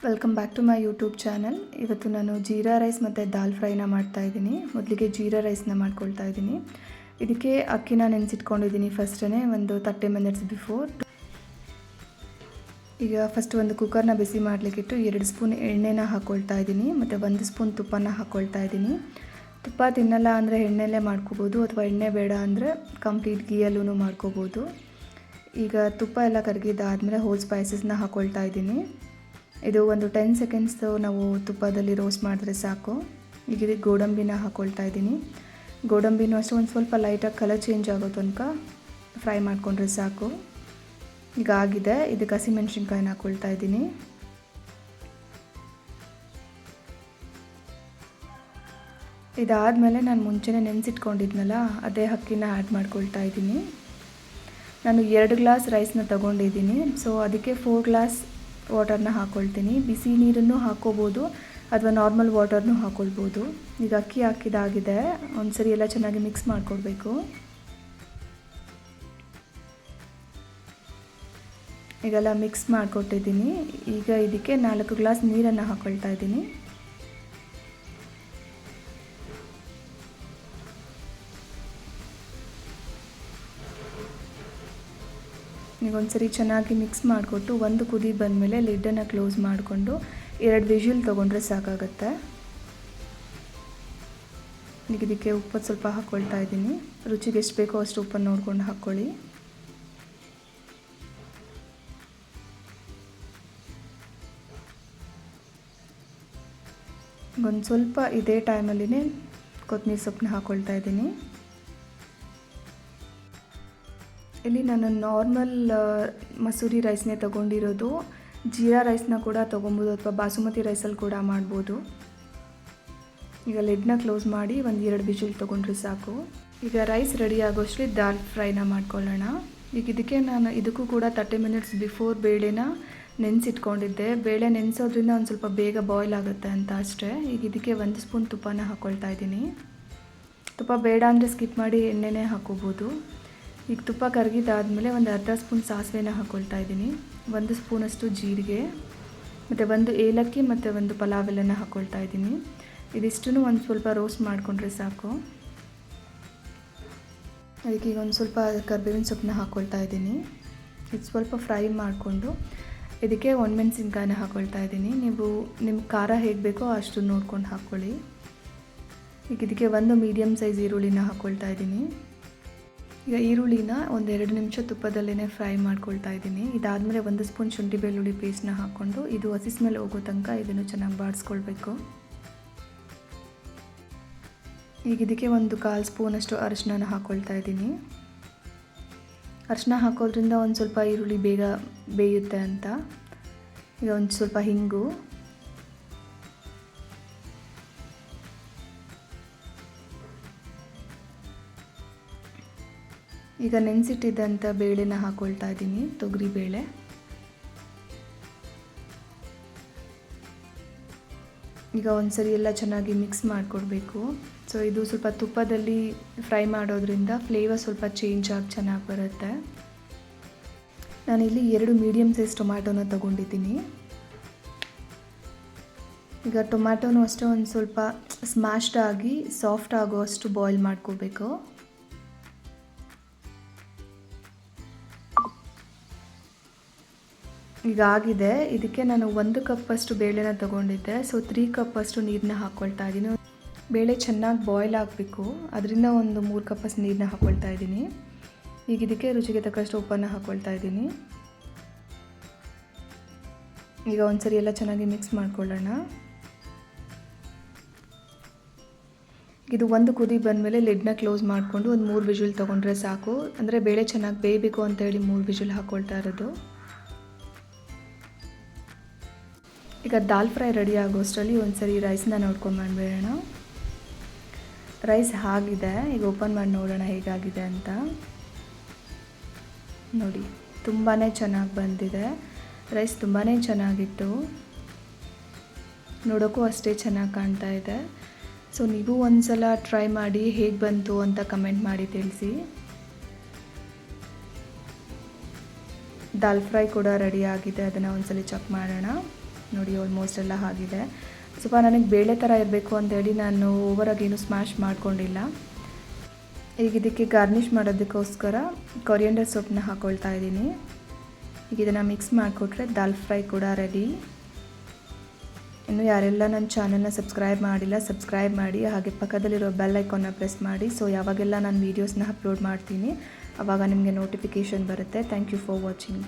Welcome back to my YouTube channel. ಇವತ್ತು ನಾನು jeera rice ಮತ್ತು ದಾಲ್ ಫ್ರೈನ ಮಾಡ್ತಾಯಿದ್ದೀನಿ. ಮೊದಲಿಗೆ ಜೀರಾ ರೈಸ್ನ ಮಾಡ್ಕೊಳ್ತಾ ಇದ್ದೀನಿ. ಇದಕ್ಕೆ ಅಕ್ಕಿನ ನೆನೆಸಿಟ್ಕೊಂಡಿದ್ದೀನಿ ಫಸ್ಟೇ ಒಂದು 30 ಮಿನಿಟ್ಸ್ ಬಿಫೋರ್. ಈಗ ಫಸ್ಟ್ ಒಂದು ಕುಕ್ಕರ್ನ ಬಿಸಿ ಮಾಡಲಿಕ್ಕಿಟ್ಟು 2 ಸ್ಪೂನ್ ಎಣ್ಣೆನ ಹಾಕ್ಕೊಳ್ತಾ ಇದ್ದೀನಿ ಮತ್ತು 1 ಸ್ಪೂನ್ ತುಪ್ಪನ ಹಾಕ್ಕೊಳ್ತಾ ಇದ್ದೀನಿ. ತುಪ್ಪ ತಿನ್ನಲ್ಲ ಅಂದರೆ ಎಣ್ಣೆಲ್ಲೇ ಮಾಡ್ಕೋಬೋದು, ಅಥವಾ ಎಣ್ಣೆ ಬೇಡ ಅಂದರೆ ಕಂಪ್ಲೀಟ್ ಗೀಯಲ್ಲೂ ಮಾಡ್ಕೋಬೋದು. ಈಗ ತುಪ್ಪ ಎಲ್ಲ ಕರಗಿದ್ದಾದಮೇಲೆ ಹೋಲ್ ಸ್ಪೈಸಸ್ನ ಹಾಕ್ಕೊಳ್ತಾ ಇದ್ದೀನಿ. ಇದು ಒಂದು 10 ಸೆಕೆಂಡ್ಸ್ ನಾವು ತುಪ್ಪದಲ್ಲಿ ರೋಸ್ಟ್ ಮಾಡಿದ್ರೆ ಸಾಕು. ಈಗ ಇದಕ್ಕೆ ಗೋಡಂಬಿನ ಹಾಕ್ಕೊಳ್ತಾ ಇದ್ದೀನಿ. ಗೋಡಂಬಿನೂ ಅಷ್ಟೇ ಒಂದು ಸ್ವಲ್ಪ ಲೈಟಾಗಿ ಕಲರ್ ಚೇಂಜ್ ಆಗೋ ತನಕ ಫ್ರೈ ಮಾಡಿಕೊಂಡ್ರೆ ಸಾಕು. ಈಗ ಆಗಿದೆ. ಇದಕ್ಕೆ ಹಸಿಮೆಣ್ಸಿನ್ಕಾಯಿನ ಹಾಕ್ಕೊಳ್ತಾ ಇದ್ದೀನಿ. ಇದಾದಮೇಲೆ ನಾನು ಮುಂಚೆನೇ ನೆನೆಸಿಟ್ಕೊಂಡಿದ್ನಲ್ಲ ಅದೇ ಅಕ್ಕಿನ ಆ್ಯಡ್ ಮಾಡ್ಕೊಳ್ತಾ ಇದ್ದೀನಿ. ನಾನು 2 ಗ್ಲಾಸ್ ರೈಸ್ನ ತೊಗೊಂಡಿದ್ದೀನಿ, ಸೊ ಅದಕ್ಕೆ 4 ಗ್ಲಾಸ್ ವಾಟರ್ನ ಹಾಕ್ಕೊಳ್ತೀನಿ. ಬಿಸಿ ನೀರನ್ನು ಹಾಕ್ಕೋಬೋದು ಅಥವಾ ನಾರ್ಮಲ್ ವಾಟರ್ನೂ ಹಾಕ್ಕೊಳ್ಬೋದು. ಈಗ ಅಕ್ಕಿ ಹಾಕಿದಾಗಿದೆ, ಒಂದ್ಸರಿ ಎಲ್ಲ ಚೆನ್ನಾಗಿ ಮಿಕ್ಸ್ ಮಾಡಿಕೊಡ್ಬೇಕು. ಈಗೆಲ್ಲ ಮಿಕ್ಸ್ ಮಾಡಿಕೊಟ್ಟಿದ್ದೀನಿ. ಈಗ ಇದಕ್ಕೆ 4 ಗ್ಲಾಸ್ ನೀರನ್ನು ಹಾಕ್ಕೊಳ್ತಾ ಇದ್ದೀನಿ. ಈಗ ಒಂದ್ಸರಿ ಚೆನ್ನಾಗಿ ಮಿಕ್ಸ್ ಮಾಡಿಕೊಟ್ಟು ಒಂದು ಕುದಿ ಬಂದಮೇಲೆ ಲಿಡ್ಡನ್ನು ಕ್ಲೋಸ್ ಮಾಡಿಕೊಂಡು 2 ವಿಷಲ್ ತೊಗೊಂಡ್ರೆ ಸಾಕಾಗುತ್ತೆ. ಈಗ ಇದಕ್ಕೆ ಉಪ್ಪು ಸ್ವಲ್ಪ ಹಾಕ್ಕೊಳ್ತಾ ಇದ್ದೀನಿ. ರುಚಿಗೆ ಎಷ್ಟು ಬೇಕೋ ಅಷ್ಟು ಉಪ್ಪನ್ನು ನೋಡ್ಕೊಂಡು ಹಾಕ್ಕೊಳ್ಳಿ. ಒಂದು ಸ್ವಲ್ಪ ಇದೇ ಟೈಮಲ್ಲಿನೇ ಕೊತ್ತಂಬರಿ ಸೊಪ್ಪನ್ನ ಹಾಕ್ಕೊಳ್ತಾ ಇದ್ದೀನಿ. ಇಲ್ಲಿ ನಾನು ನಾರ್ಮಲ್ ಮಸೂರಿ ರೈಸ್ನೇ ತೊಗೊಂಡಿರೋದು. ಜೀರಾ ರೈಸ್ನ ಕೂಡ ತೊಗೊಬೋದು ಅಥವಾ ಬಾಸುಮತಿ ರೈಸಲ್ಲಿ ಕೂಡ ಮಾಡ್ಬೋದು. ಈಗ ಲಿಡ್ನ ಕ್ಲೋಸ್ ಮಾಡಿ 1-2 ವಿಷಲ್ ತೊಗೊಂಡ್ರೆ ಸಾಕು. ಈಗ ರೈಸ್ ರೆಡಿ ಆಗೋಷ್ಟರಲ್ಲಿ ದಾಲ್ ಫ್ರೈನ ಮಾಡ್ಕೊಳ್ಳೋಣ. ಈಗ ಇದಕ್ಕೂ ಕೂಡ 30 ಮಿನಿಟ್ಸ್ ಬಿಫೋರ್ ಬೇಳೆನ ನೆನೆಸಿಟ್ಕೊಂಡಿದ್ದೆ. ಬೇಳೆ ನೆನೆಸೋದ್ರಿಂದ ಒಂದು ಸ್ವಲ್ಪ ಬೇಗ ಬಾಯ್ಲ್ ಆಗುತ್ತೆ ಅಂತ ಅಷ್ಟೇ. ಈಗ ಇದಕ್ಕೆ 1 ಸ್ಪೂನ್ ತುಪ್ಪನ ಹಾಕ್ಕೊಳ್ತಾ ಇದ್ದೀನಿ. ತುಪ್ಪ ಬೇಡ ಅಂದರೆ ಸ್ಕಿಪ್ ಮಾಡಿ ಎಣ್ಣೆನೇ ಹಾಕ್ಕೋಬೋದು. ಈಗ ತುಪ್ಪ ಕರಗಿದಾದಮೇಲೆ ಒಂದು ಅರ್ಧ ಸ್ಪೂನ್ ಸಾಸಿವೆನ ಹಾಕ್ಕೊಳ್ತಾ ಇದ್ದೀನಿ. 1 ಸ್ಪೂನಷ್ಟು ಜೀರಿಗೆ ಮತ್ತು 1 ಏಲಕ್ಕಿ ಮತ್ತು 1 ಪಲಾವ್ ಎಲೆನ ಹಾಕ್ಕೊಳ್ತಾ ಇದ್ದೀನಿ. ಇದಿಷ್ಟನ್ನು ಒಂದು ಸ್ವಲ್ಪ ರೋಸ್ಟ್ ಮಾಡಿಕೊಂಡ್ರೆ ಸಾಕು. ಅದಕ್ಕೆ ಈಗ ಒಂದು ಸ್ವಲ್ಪ ಕರಿಬೇವಿನ ಸೊಪ್ಪನ್ನ ಹಾಕ್ಕೊಳ್ತಾ ಇದ್ದೀನಿ. ಇದು ಸ್ವಲ್ಪ ಫ್ರೈ ಮಾಡಿಕೊಂಡು ಇದಕ್ಕೆ ಒಣಮೆಣಸಿನ್ಕಾಯಿನ ಹಾಕ್ಕೊಳ್ತಾ ಇದ್ದೀನಿ. ನೀವು ನಿಮ್ಮ ಖಾರ ಹೇಗೆ ಬೇಕೋ ಅಷ್ಟು ನೋಡ್ಕೊಂಡು ಹಾಕ್ಕೊಳ್ಳಿ. ಈಗ ಇದಕ್ಕೆ 1 ಮೀಡಿಯಮ್ ಸೈಜ್ ಈರುಳ್ಳಿನ ಹಾಕ್ಕೊಳ್ತಾ ಇದ್ದೀನಿ. ಈಗ ಈರುಳ್ಳಿನ 1-2 ನಿಮಿಷ ತುಪ್ಪದಲ್ಲೇ ಫ್ರೈ ಮಾಡ್ಕೊಳ್ತಾ ಇದ್ದೀನಿ. ಇದಾದಮೇಲೆ 1 ಸ್ಪೂನ್ ಶುಂಠಿ ಬೆಳ್ಳುಳ್ಳಿ ಪೇಸ್ಟ್ನ ಹಾಕ್ಕೊಂಡು ಇದು ಹಸಿ ಸ್ಮೆಲ್ ಹೋಗೋ ತನಕ ಇದನ್ನು ಚೆನ್ನಾಗಿ ಬಾಡಿಸ್ಕೊಳ್ಬೇಕು. ಈಗ ಇದಕ್ಕೆ 1/4 ಸ್ಪೂನಷ್ಟು ಅರಿಶಿನ ಹಾಕ್ಕೊಳ್ತಾ ಇದ್ದೀನಿ. ಅರಿಶಿನ ಹಾಕೋದ್ರಿಂದ ಒಂದು ಸ್ವಲ್ಪ ಈರುಳ್ಳಿ ಬೇಗ ಬೇಯುತ್ತೆ ಅಂತ. ಈಗ ಒಂದು ಸ್ವಲ್ಪ ಹಿಂಗು, ಈಗ ನೆನೆಸಿಟ್ಟಿದ್ದಂಥ ಬೇಳೆನ ಹಾಕ್ಕೊಳ್ತಾ ಇದ್ದೀನಿ, ತೊಗರಿ ಬೇಳೆ. ಈಗ ಒಂದ್ಸರಿ ಎಲ್ಲ ಚೆನ್ನಾಗಿ ಮಿಕ್ಸ್ ಮಾಡಿಕೊಡ್ಬೇಕು. ಸೊ ಇದು ಸ್ವಲ್ಪ ತುಪ್ಪದಲ್ಲಿ ಫ್ರೈ ಮಾಡೋದ್ರಿಂದ ಫ್ಲೇವರ್ ಸ್ವಲ್ಪ ಚೇಂಜ್ ಆಗಿ ಚೆನ್ನಾಗಿ ಬರುತ್ತೆ. ನಾನಿಲ್ಲಿ 2 ಮೀಡಿಯಮ್ ಸೈಜ್ ಟೊಮ್ಯಾಟೋನ ತೊಗೊಂಡಿದ್ದೀನಿ. ಈಗ ಟೊಮ್ಯಾಟೋನು ಅಷ್ಟೇ ಒಂದು ಸ್ವಲ್ಪ ಸ್ಮ್ಯಾಶ್ಡ್ ಆಗಿ ಸಾಫ್ಟ್ ಆಗೋ ಅಷ್ಟು ಬಾಯ್ಲ್ ಮಾಡ್ಕೋಬೇಕು. ಈಗ ಆಗಿದೆ. ಇದಕ್ಕೆ ನಾನು 1 ಕಪ್ಪಷ್ಟು ಬೇಳೆನ ತೊಗೊಂಡಿದ್ದೆ, ಸೊ 3 ಕಪ್ಪಷ್ಟು ನೀರನ್ನ ಹಾಕ್ಕೊಳ್ತಾ ಇದ್ದೀನಿ. ಬೇಳೆ ಚೆನ್ನಾಗಿ ಬಾಯ್ಲ್ ಆಗಬೇಕು, ಅದರಿಂದ ಒಂದು 3 ಕಪ್ಪಷ್ಟು ನೀರನ್ನ ಹಾಕ್ಕೊಳ್ತಾ ಇದ್ದೀನಿ. ಈಗ ಇದಕ್ಕೆ ರುಚಿಗೆ ತಕ್ಕಷ್ಟು ಉಪ್ಪನ್ನು ಹಾಕ್ಕೊಳ್ತಾ ಇದ್ದೀನಿ. ಈಗ ಒಂದ್ಸರಿ ಎಲ್ಲ ಚೆನ್ನಾಗಿ ಮಿಕ್ಸ್ ಮಾಡ್ಕೊಳ್ಳೋಣ. ಇದು ಒಂದು ಕುದಿ ಬಂದಮೇಲೆ ಲಿಡ್ನ ಕ್ಲೋಸ್ ಮಾಡಿಕೊಂಡು ಒಂದು 3 ವಿಷಲ್ ತೊಗೊಂಡ್ರೆ ಸಾಕು. ಅಂದರೆ ಬೇಳೆ ಚೆನ್ನಾಗಿ ಬೇಯಬೇಕು ಅಂತೇಳಿ 3 ವಿಷಲ್ ಹಾಕ್ಕೊಳ್ತಾ ಇರೋದು. ಈಗ ದಾಲ್ ಫ್ರೈ ರೆಡಿ ಆಗೋಷ್ಟರಲ್ಲಿ ಒಂದ್ಸರಿ ರೈಸ್ನ ನೋಡ್ಕೊಂಡು ಬಂದ್ಬಿಡೋಣ. ರೈಸ್ ಆಗಿದೆ. ಈಗ ಓಪನ್ ಮಾಡಿ ನೋಡೋಣ ಹೇಗಾಗಿದೆ ಅಂತ. ನೋಡಿ, ತುಂಬಾ ಚೆನ್ನಾಗಿ ಬಂದಿದೆ. ರೈಸ್ ತುಂಬಾ ಚೆನ್ನಾಗಿತ್ತು, ನೋಡೋಕ್ಕೂ ಅಷ್ಟೇ ಚೆನ್ನಾಗಿ ಕಾಣ್ತಾ ಇದೆ. ಸೊ ನೀವು ಒಂದ್ಸಲ ಟ್ರೈ ಮಾಡಿ ಹೇಗೆ ಬಂತು ಅಂತ ಕಮೆಂಟ್ ಮಾಡಿ ತಿಳಿಸಿ. ದಾಲ್ ಫ್ರೈ ಕೂಡ ರೆಡಿ ಆಗಿದೆ, ಅದನ್ನು ಒಂದ್ಸಲ ಚೆಕ್ ಮಾಡೋಣ. ನೋಡಿ. ನೋಡಿ ಆಲ್ಮೋಸ್ಟ್ ಎಲ್ಲ ಆಗಿದೆ. ಸ್ವಲ್ಪ ನನಗೆ ಬೇಳೆ ಥರ ಇರಬೇಕು ಅಂತೇಳಿ ನಾನು ಓವರಾಗಿ ಏನು ಸ್ಮ್ಯಾಶ್ ಮಾಡ್ಕೊಂಡಿಲ್ಲ. ಈಗ ಇದಕ್ಕೆ ಗಾರ್ನಿಷ್ ಮಾಡೋದಕ್ಕೋಸ್ಕರ ಕೊರಿಯಂಡರ್ ಸೊಪ್ಪನ್ನ ಹಾಕ್ಕೊಳ್ತಾ ಇದ್ದೀನಿ. ಈಗ ಇದನ್ನು ಮಿಕ್ಸ್ ಮಾಡಿಕೊಟ್ರೆ ದಾಲ್ ಫ್ರೈ ಕೂಡ ರೆಡಿ. ಇನ್ನು ಯಾರೆಲ್ಲ ನನ್ನ ಚಾನಲ್ನ ಸಬ್ಸ್ಕ್ರೈಬ್ ಮಾಡಿಲ್ಲ ಸಬ್ಸ್ಕ್ರೈಬ್ ಮಾಡಿ, ಹಾಗೆ ಪಕ್ಕದಲ್ಲಿರೋ ಬೆಲ್ ಐಕಾನ್ನ ಪ್ರೆಸ್ ಮಾಡಿ. ಸೊ ಯಾವಾಗೆಲ್ಲ ನಾನು ವೀಡಿಯೋಸ್ನ ಅಪ್ಲೋಡ್ ಮಾಡ್ತೀನಿ ಆವಾಗ ನಿಮಗೆ ನೋಟಿಫಿಕೇಷನ್ ಬರುತ್ತೆ. Thank you for watching.